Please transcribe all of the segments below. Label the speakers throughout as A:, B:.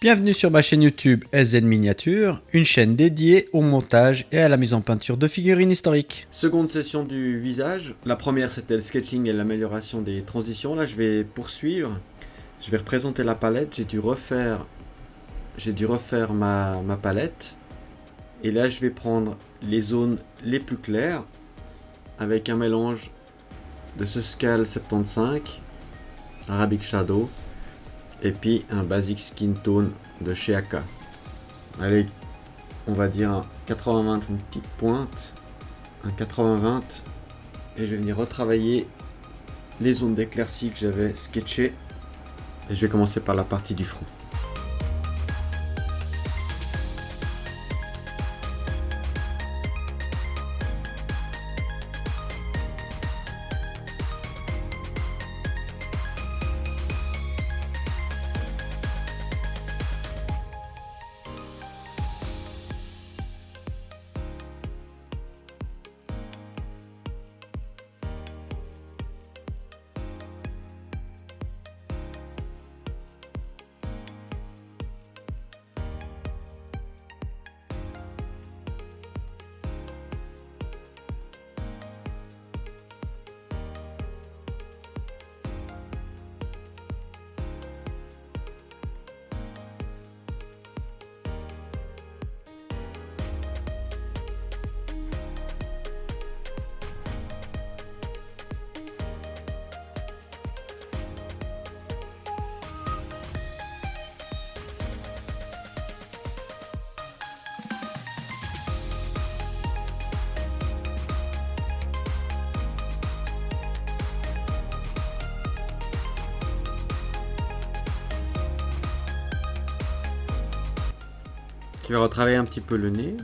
A: Bienvenue sur ma chaîne YouTube SZ Miniature, une chaîne dédiée au montage et à la mise en peinture de figurines historiques.
B: Seconde session du visage. La première c'était le sketching et l'amélioration des transitions. Là je vais poursuivre. Je vais représenter la palette. J'ai dû refaire ma palette. Et là je vais prendre les zones les plus claires avec un mélange de ce Scale 75, Arabic Shadow et puis un Basic Skin Tone de chez AK. Allez, on va dire un 80-20, une petite pointe, un 80-20, et je vais venir retravailler les zones d'éclaircie que j'avais sketchées. Et je vais commencer par la partie du front. Je vais retravailler un petit peu le nez.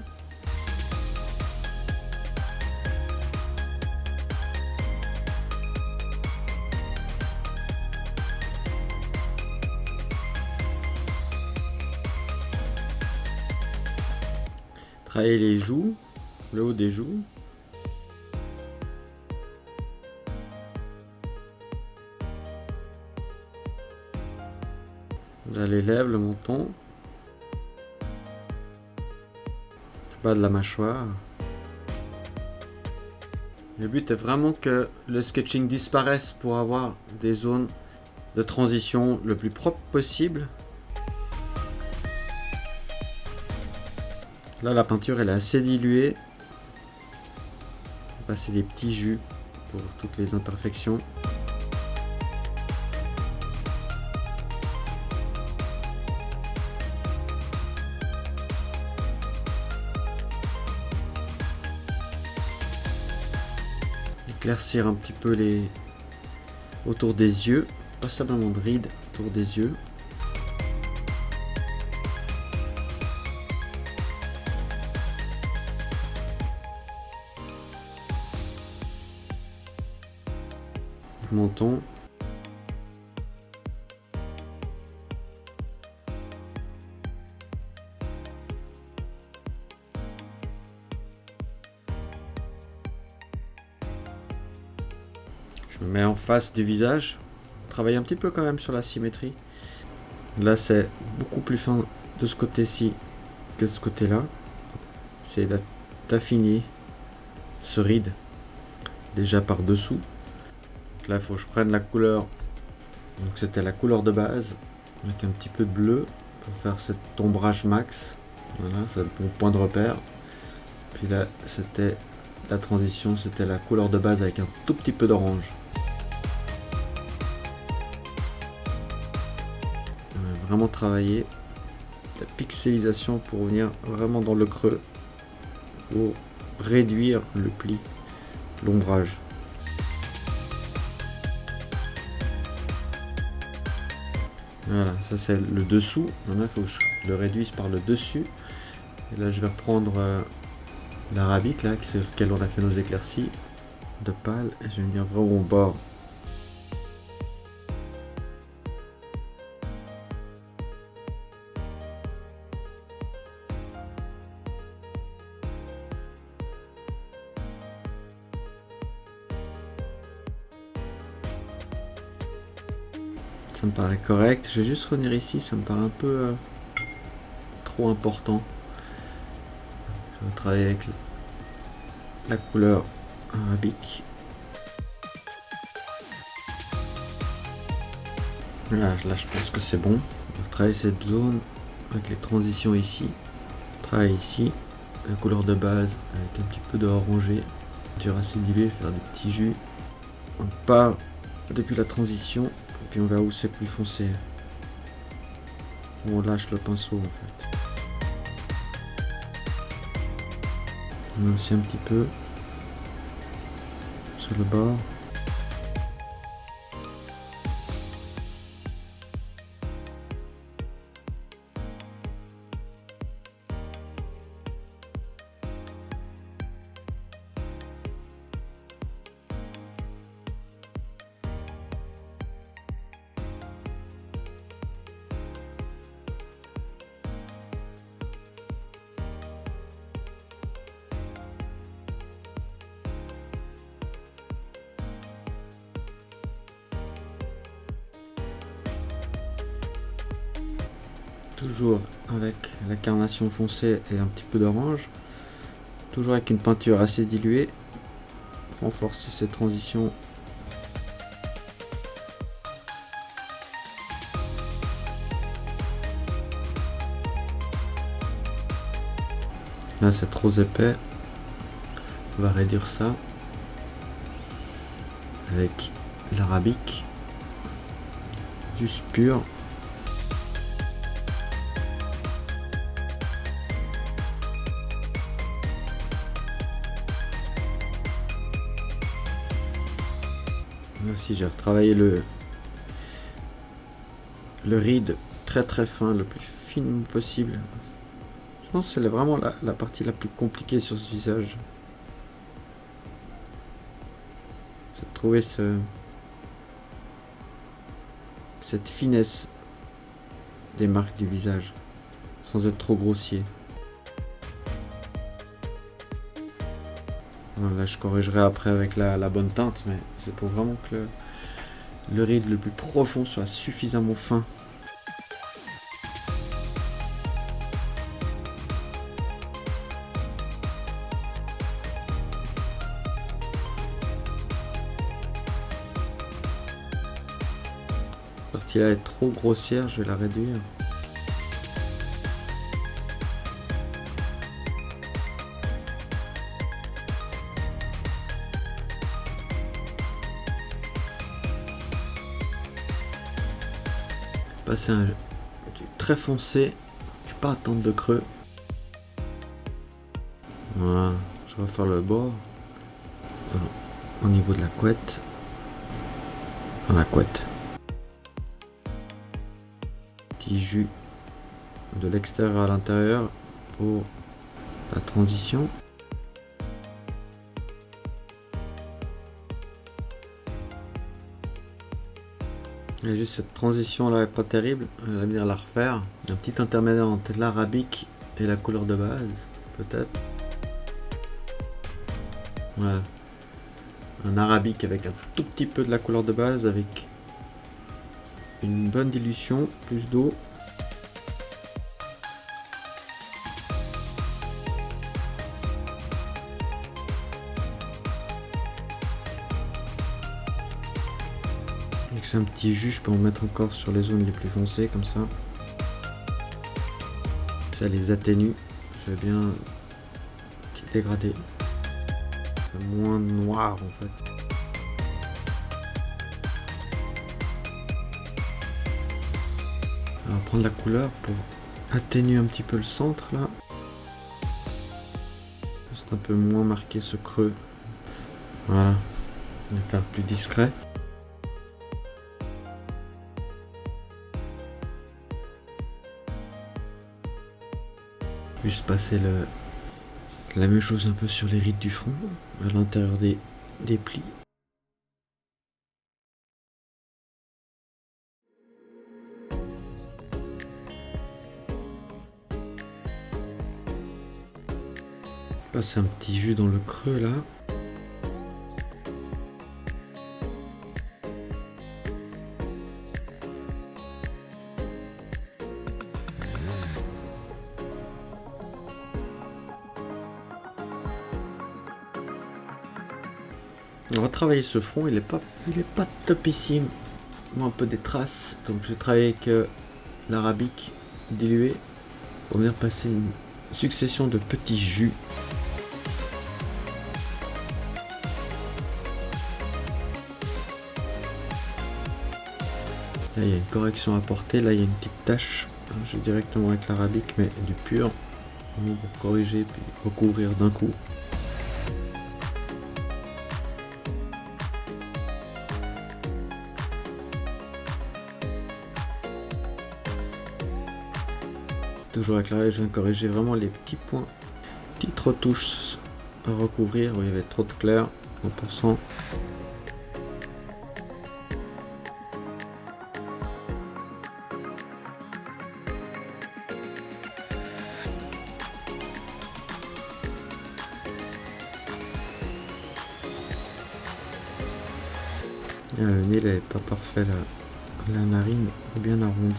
B: Travailler les joues, le haut des joues. Là, les lèvres, le menton. Bas de la mâchoire. Le but est vraiment que le sketching disparaisse pour avoir des zones de transition le plus propre possible. Là la peinture elle est assez diluée. Je vais passer des petits jus pour toutes les imperfections. Éclaircir un petit peu les autour des yeux, pas simplement de rides autour des yeux. Menton. Je me mets en face du visage, travaille un petit peu quand même sur la symétrie. Là c'est beaucoup plus fin de ce côté-ci que de ce côté-là. C'est d'affiner ce ride déjà par dessous. Donc là il faut que je prenne la couleur, donc c'était la couleur de base avec un petit peu de bleu pour faire cet ombrage max. Voilà, c'est mon point de repère. Puis là c'était la transition, c'était la couleur de base avec un tout petit peu d'orange. Vraiment travailler la pixelisation pour venir vraiment dans le creux pour réduire le pli, l'ombrage. Voilà, ça c'est le dessous. Maintenant il faut que je le réduise par le dessus. Et là je vais reprendre l'arabique là, sur lequel on a fait nos éclaircies de pâle, et je vais venir vraiment au bord. Ça me paraît correct. Je vais juste revenir ici, ça me paraît un peu trop important. Je vais travailler avec la couleur arabique. Là je pense que c'est bon. On va travailler cette zone avec les transitions ici. Travailler ici. La couleur de base avec un petit peu de orangé. Peinture assez diluée, faire des petits jus. On part depuis la transition et puis on verra où c'est plus foncé. On lâche le pinceau en fait. On met aussi un petit peu sur le bord. Toujours avec la carnation foncée et un petit peu d'orange. Toujours avec une peinture assez diluée. Renforcer ces transitions. Là c'est trop épais. On va réduire ça. Avec l'arabique. Juste pur. Aussi j'ai retravaillé le ride très fin, le plus fin possible. Je pense que c'est vraiment la partie la plus compliquée sur ce visage. C'est de trouver cette finesse des marques du visage sans être trop grossier. Là je corrigerai après avec la bonne teinte, mais c'est pour vraiment que le ride le plus profond soit suffisamment fin. Cette partie là est trop grossière, je vais la réduire. Passer un très foncé, je vais pas attendre de creux. Voilà, je vais refaire le bord au niveau de la couette. Dans la couette. Petit jus de l'extérieur à l'intérieur pour la transition. Et juste cette transition là est pas terrible, je vais venir la refaire. Un petit intermédiaire entre l'arabique et la couleur de base, peut-être. Voilà. Un arabique avec un tout petit peu de la couleur de base, avec une bonne dilution, plus d'eau. Avec un petit jus, je peux en mettre encore sur les zones les plus foncées, comme ça. Ça les atténue. Je vais bien petit dégradé. Moins noir en fait. On va prendre la couleur pour atténuer un petit peu le centre là. Juste un peu moins marqué ce creux. Voilà. On va faire plus discret. Juste passer la même chose un peu sur les rides du front, à l'intérieur des plis. Passer un petit jus dans le creux là. On va travailler ce front, il est pas topissime. Moi, un peu des traces, donc je vais travailler avec l'arabique dilué pour venir passer une succession de petits jus. Là, il y a une correction à apporter. Là, il y a une petite tache. Je vais directement avec l'arabique, mais du pur. Vraiment pour corriger puis recouvrir d'un coup. Toujours avec l'arabique, je viens corriger vraiment les petits points. Petites retouches à recouvrir où il y avait trop de clair. 100%. Ah, le nez, il est pas parfait là. La narine est bien arrondie.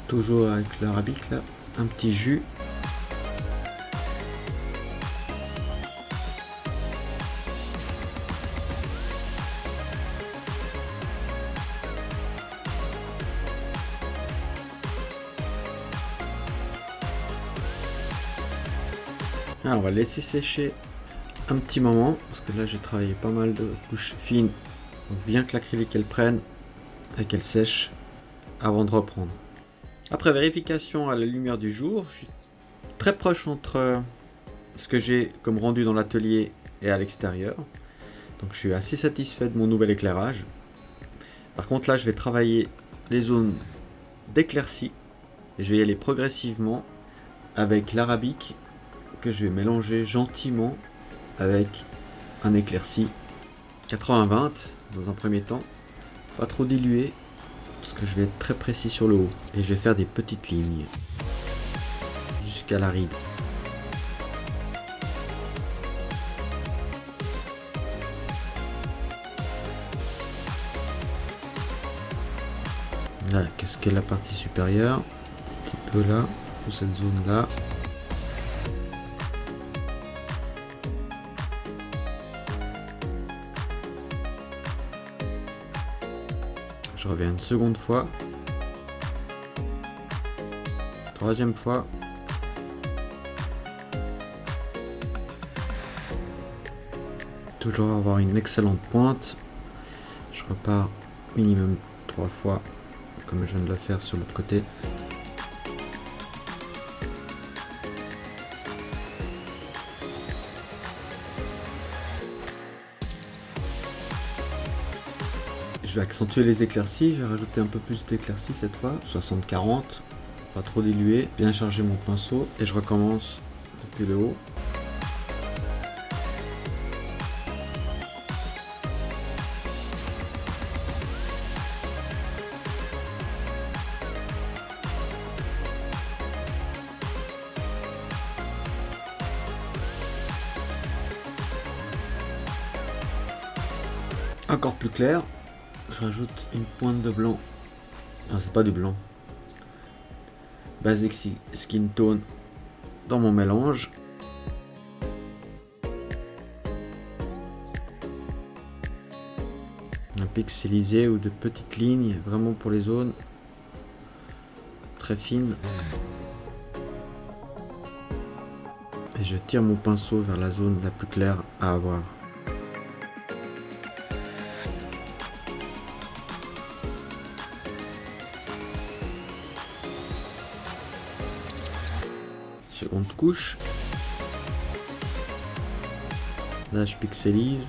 B: Toujours avec l'arabique là, un petit jus. Alors on va laisser sécher un petit moment parce que là j'ai travaillé pas mal de couches fines, donc bien que l'acrylique elle prenne et qu'elle sèche avant de reprendre. Après vérification à la lumière du jour, je suis très proche entre ce que j'ai comme rendu dans l'atelier et à l'extérieur, donc je suis assez satisfait de mon nouvel éclairage. Par contre là je vais travailler les zones d'éclaircie et je vais y aller progressivement avec l'arabique que je vais mélanger gentiment avec un éclairci 80-20 dans un premier temps, pas trop dilué parce que je vais être très précis sur le haut et je vais faire des petites lignes jusqu'à la ride. Là, qu'est-ce qu'est la partie supérieure? Un petit peu là, sur cette zone là. Je reviens une seconde fois. Troisième fois. Toujours avoir une excellente pointe. Je repars minimum 3 fois, comme je viens de le faire sur l'autre côté. Je vais accentuer les éclaircies, je vais rajouter un peu plus d'éclaircies cette fois, 60-40, pas trop dilué, bien charger mon pinceau et je recommence depuis le haut. Encore plus clair. Je rajoute une pointe de blanc. Non, c'est pas du blanc. Basic Skin Tone dans mon mélange. Un pixelisé ou de petites lignes, vraiment pour les zones très fines. Et je tire mon pinceau vers la zone la plus claire à avoir. Seconde couche. Là je pixelise.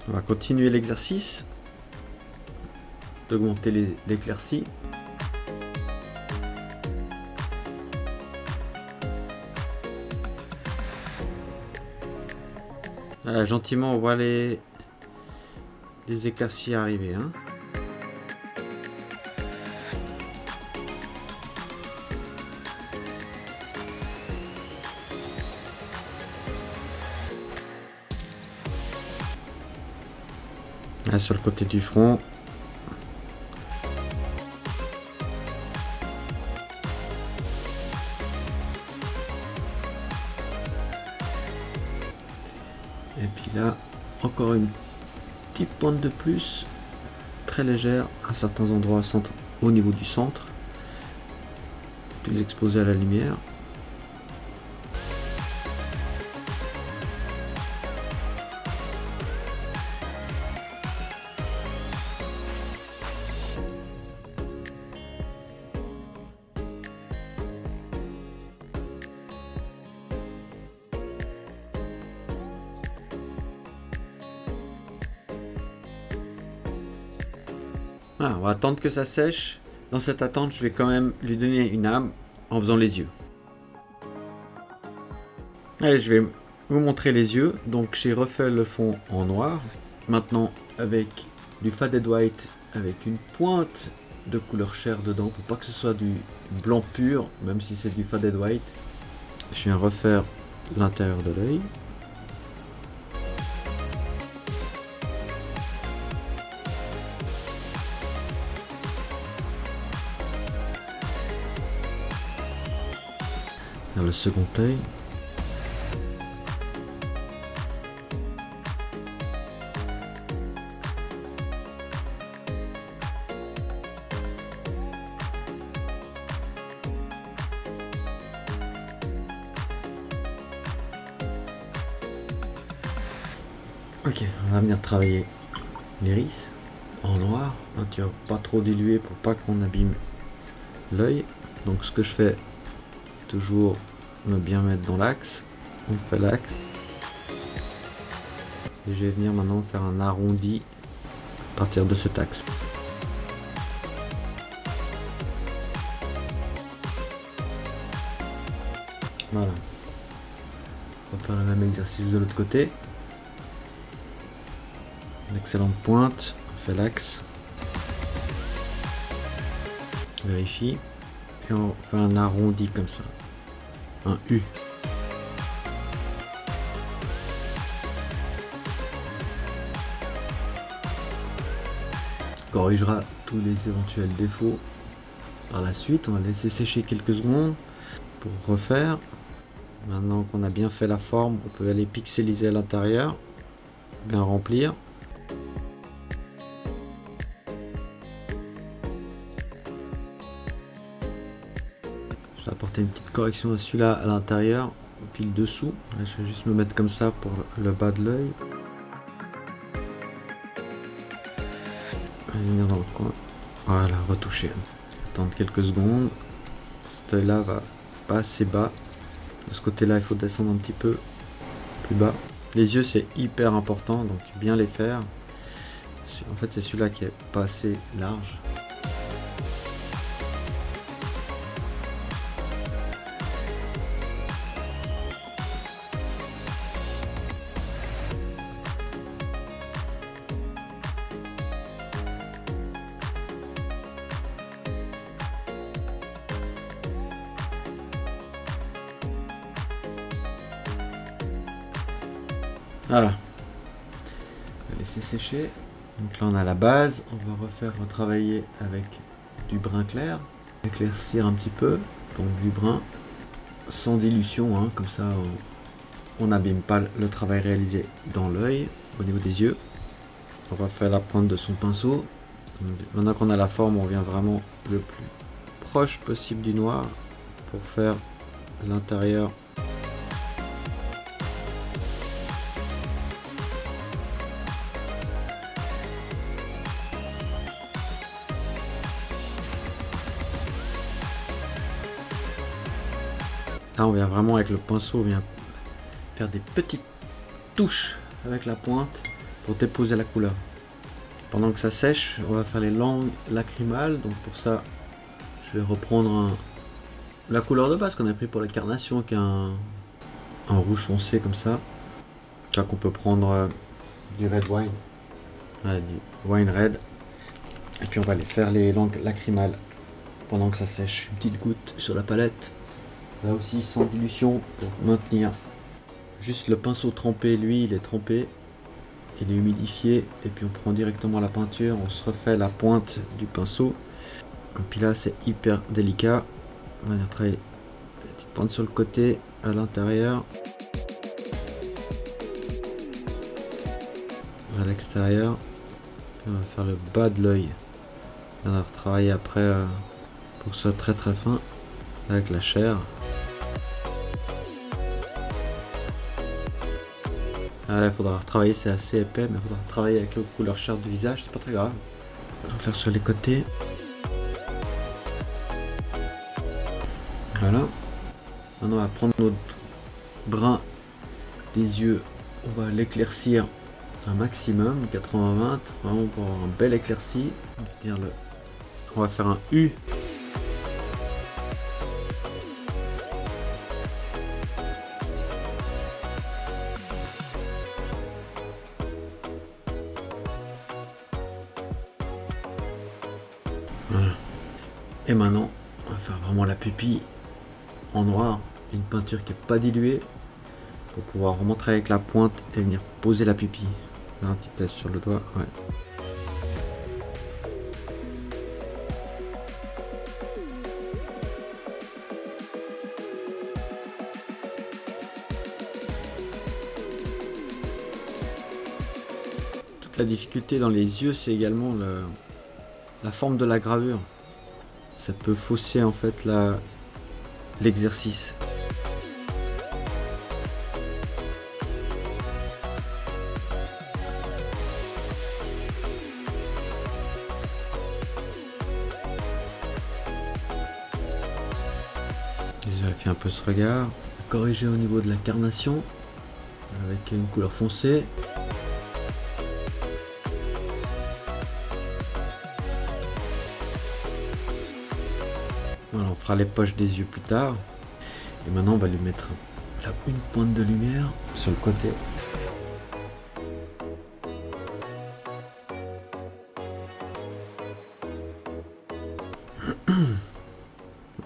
B: On va continuer l'exercice d'augmenter l'éclaircie. Voilà, gentiment on voit les éclaircies arriver. Hein. Là, sur le côté du front. Et puis là, encore une petite pointe de plus, très légère à certains endroits au niveau du centre, plus exposé à la lumière. Voilà, on va attendre que ça sèche. Dans cette attente, je vais quand même lui donner une âme en faisant les yeux. Allez, je vais vous montrer les yeux. Donc j'ai refait le fond en noir. Maintenant avec du faded white avec une pointe de couleur chair dedans pour pas que ce soit du blanc pur, même si c'est du faded white. Je viens refaire l'intérieur de l'œil. Vers le second œil. Ok, on va venir travailler l'iris en noir, peinture pas trop diluée pour pas qu'on abîme l'œil. Donc ce que je fais, toujours me bien mettre dans l'axe, on fait l'axe. Et je vais venir maintenant faire un arrondi à partir de cet axe. Voilà. On va faire le même exercice de l'autre côté. Une excellente pointe, on fait l'axe. Vérifie. Et on fait un arrondi comme ça. Un U. On corrigera tous les éventuels défauts par la suite. On va laisser sécher quelques secondes pour refaire. Maintenant qu'on a bien fait la forme, on peut aller pixeliser à l'intérieur, bien remplir. Je vais apporter une petite correction à celui-là à l'intérieur, puis le dessous. Là, je vais juste me mettre comme ça pour le bas de l'œil. Venir dans le coin. Voilà, retoucher. Attendre quelques secondes. Cet œil-là va pas assez bas. De ce côté-là, il faut descendre un petit peu plus bas. Les yeux, c'est hyper important, donc bien les faire. En fait, c'est celui-là qui est pas assez large. Voilà. On va laisser sécher. Donc là on a la base. On va refaire retravailler avec du brun clair. Éclaircir un petit peu. Donc du brun. Sans dilution, hein, comme ça on n'abîme pas le travail réalisé dans l'œil, au niveau des yeux. On va faire la pointe de son pinceau. Maintenant qu'on a la forme, on vient vraiment le plus proche possible du noir pour faire l'intérieur. Là, on vient vraiment avec le pinceau, on vient faire des petites touches avec la pointe pour déposer la couleur. Pendant que ça sèche, on va faire les langues lacrymales. Donc pour ça, je vais reprendre la couleur de base qu'on a pris pour la carnation, qui est un rouge foncé comme ça. Là qu'on peut prendre du red wine, du wine red. Et puis on va aller faire les langues lacrymales pendant que ça sèche. Une petite goutte sur la palette. Là aussi sans dilution pour maintenir. Juste le pinceau trempé, lui il est trempé. il est humidifié et puis on prend directement la peinture, on se refait la pointe du pinceau. Et puis là c'est hyper délicat. On va venir travailler la petite pointe sur le côté, à l'intérieur, à l'extérieur. On va faire le bas de l'œil. On va travailler après pour que ce soit très très fin avec la chair. Là, il faudra retravailler, c'est assez épais, mais il faudra travailler avec la couleur chair du visage, c'est pas très grave. On va faire sur les côtés. Voilà. Maintenant, on va prendre notre brun des yeux, on va l'éclaircir un maximum, 80-20, vraiment pour avoir un bel éclairci. On va faire un U. Voilà. Et maintenant, on va faire vraiment la pupille en noir, une peinture qui n'est pas diluée, pour pouvoir vraiment travailler avec la pointe et venir poser la pupille. Faire un petit test sur le doigt, ouais. Toute la difficulté dans les yeux, c'est également la forme de la gravure. Ça peut fausser en fait l'exercice. J'ai fait un peu ce regard. Corriger au niveau de la carnation avec une couleur foncée. Voilà, on fera les poches des yeux plus tard. Et maintenant on va lui mettre là une pointe de lumière sur le côté.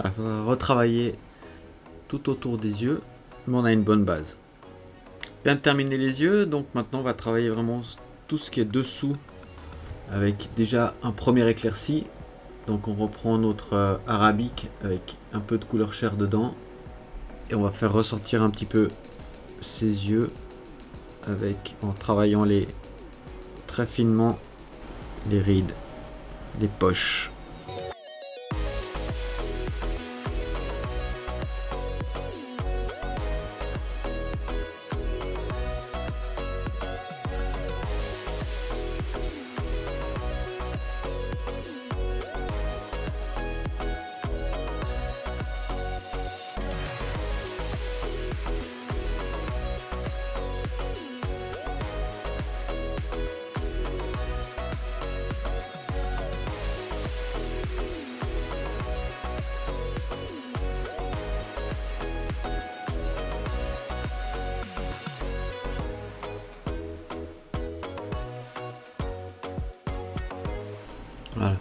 B: Il faudra retravailler tout autour des yeux, mais on a une bonne base. Bien de terminer les yeux, donc maintenant on va travailler vraiment tout ce qui est dessous avec déjà un premier éclairci. Donc on reprend notre arabique avec un peu de couleur chair dedans et on va faire ressortir un petit peu ses yeux en travaillant très finement les rides, les poches. Voilà.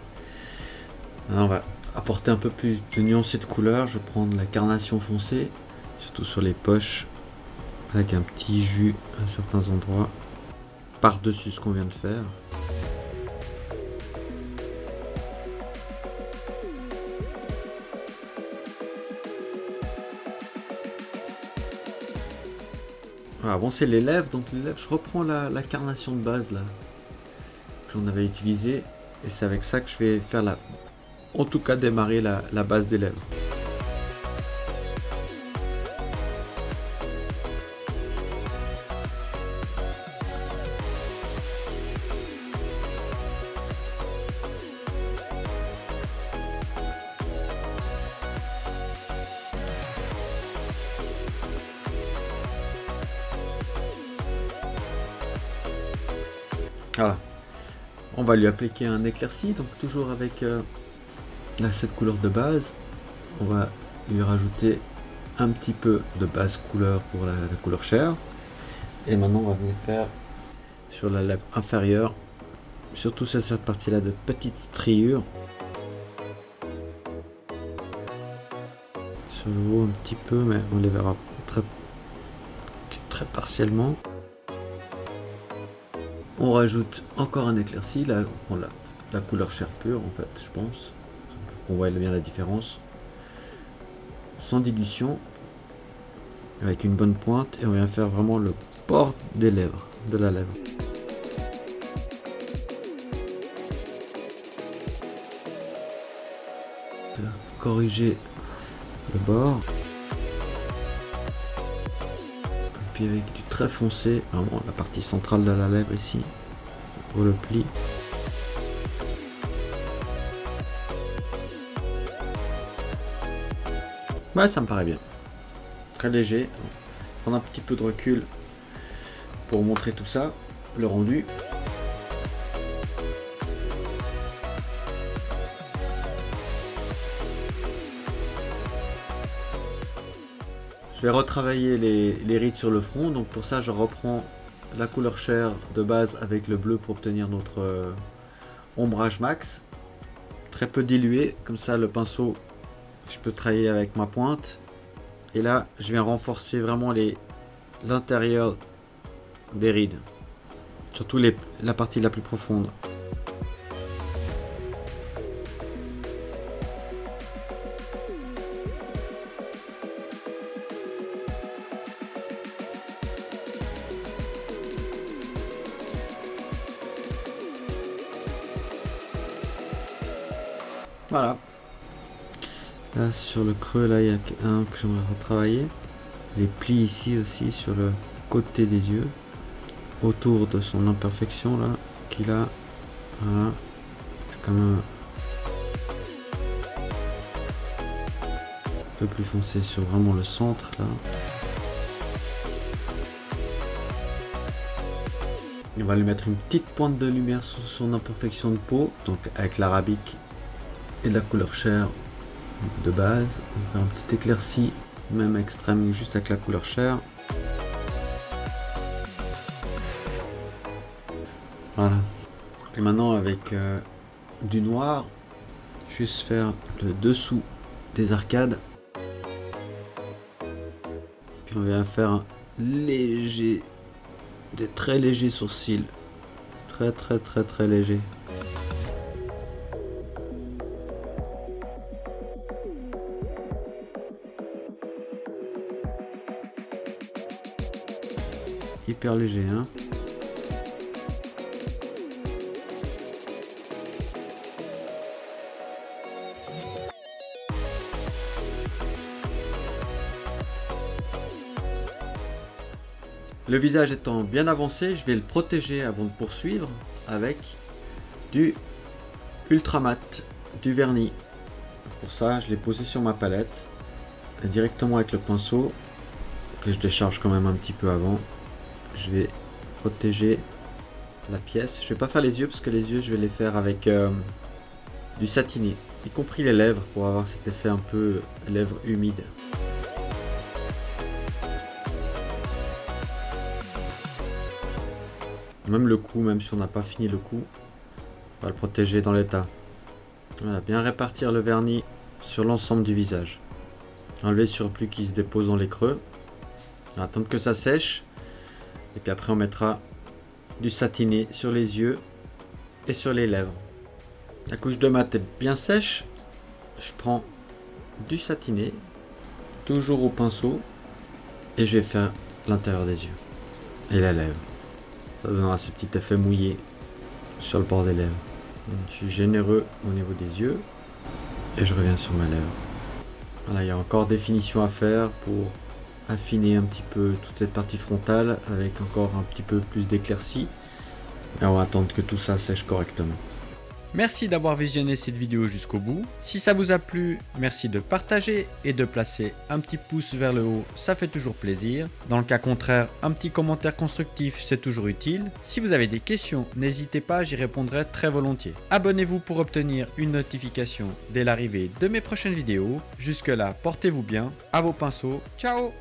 B: Maintenant on va apporter un peu plus de nuances de couleur. Je vais prendre la carnation foncée, surtout sur les poches, avec un petit jus à certains endroits, par-dessus ce qu'on vient de faire. Voilà, bon c'est les lèvres, donc les lèvres, je reprends la carnation de base là, que j'en avais utilisé. Et c'est avec ça que je vais faire en tout cas démarrer la base des lèvres. Voilà. On va lui appliquer un éclairci, donc toujours avec cette couleur de base. On va lui rajouter un petit peu de base couleur pour la couleur chair. Et maintenant on va venir faire sur la lèvre inférieure, surtout sur cette partie là de petites striures. Sur le haut un petit peu, mais on les verra très partiellement. On rajoute encore un éclairci, là on prend la couleur chair pure en fait, je pense. On voit bien la différence. Sans dilution, avec une bonne pointe, et on vient faire vraiment le port des lèvres, de la lèvre. Corriger le bord. Et puis avec du très foncé, vraiment la partie centrale de la lèvre ici, pour le pli. Ouais, ça me paraît bien. Très léger. Prendre un petit peu de recul pour montrer tout ça, le rendu. Je vais retravailler les rides sur le front, donc pour ça je reprends la couleur chair de base avec le bleu pour obtenir notre ombrage max. Très peu dilué, comme ça le pinceau, je peux travailler avec ma pointe. Et là, je viens renforcer vraiment l'intérieur des rides, surtout la partie la plus profonde. Voilà. Là sur le creux, là il y a un que j'aimerais retravailler. Les plis ici aussi sur le côté des yeux, autour de son imperfection là qu'il a. Voilà. C'est quand même un peu plus foncé sur vraiment le centre là. On va lui mettre une petite pointe de lumière sur son imperfection de peau, donc avec l'arabique et de la couleur chair de base. On va faire un petit éclairci, même extrême, juste avec la couleur chair. Voilà. Et maintenant avec du noir, juste faire le dessous des arcades. Puis on vient faire un léger, des très légers sourcils, très léger. Hyper léger, hein. Le visage étant bien avancé, je vais le protéger avant de poursuivre avec du ultra mat, du vernis. Pour ça, je l'ai posé sur ma palette et directement avec le pinceau que je décharge quand même un petit peu avant. Je vais protéger la pièce. Je vais pas faire les yeux parce que les yeux je vais les faire avec du satiné, y compris les lèvres pour avoir cet effet un peu lèvres humides. Même le cou, même si on n'a pas fini le cou, on va le protéger dans l'état. Voilà, bien répartir le vernis sur l'ensemble du visage. Enlever le surplus qui se dépose dans les creux. Attendre que ça sèche. Et puis après on mettra du satiné sur les yeux et sur les lèvres. La couche de mat est bien sèche. Je prends du satiné, toujours au pinceau, et je vais faire l'intérieur des yeux et la lèvre. Ça donnera ce petit effet mouillé sur le bord des lèvres. Donc, je suis généreux au niveau des yeux et je reviens sur ma lèvre. Voilà, il y a encore définition à faire pour affiner un petit peu toute cette partie frontale avec encore un petit peu plus d'éclaircie. Et on va attendre que tout ça sèche correctement.
A: Merci d'avoir visionné cette vidéo jusqu'au bout. Si ça vous a plu, merci de partager et de placer un petit pouce vers le haut, ça fait toujours plaisir. Dans le cas contraire, un petit commentaire constructif, c'est toujours utile. Si vous avez des questions, n'hésitez pas, j'y répondrai très volontiers. Abonnez-vous pour obtenir une notification dès l'arrivée de mes prochaines vidéos. Jusque là, portez-vous bien, à vos pinceaux, ciao!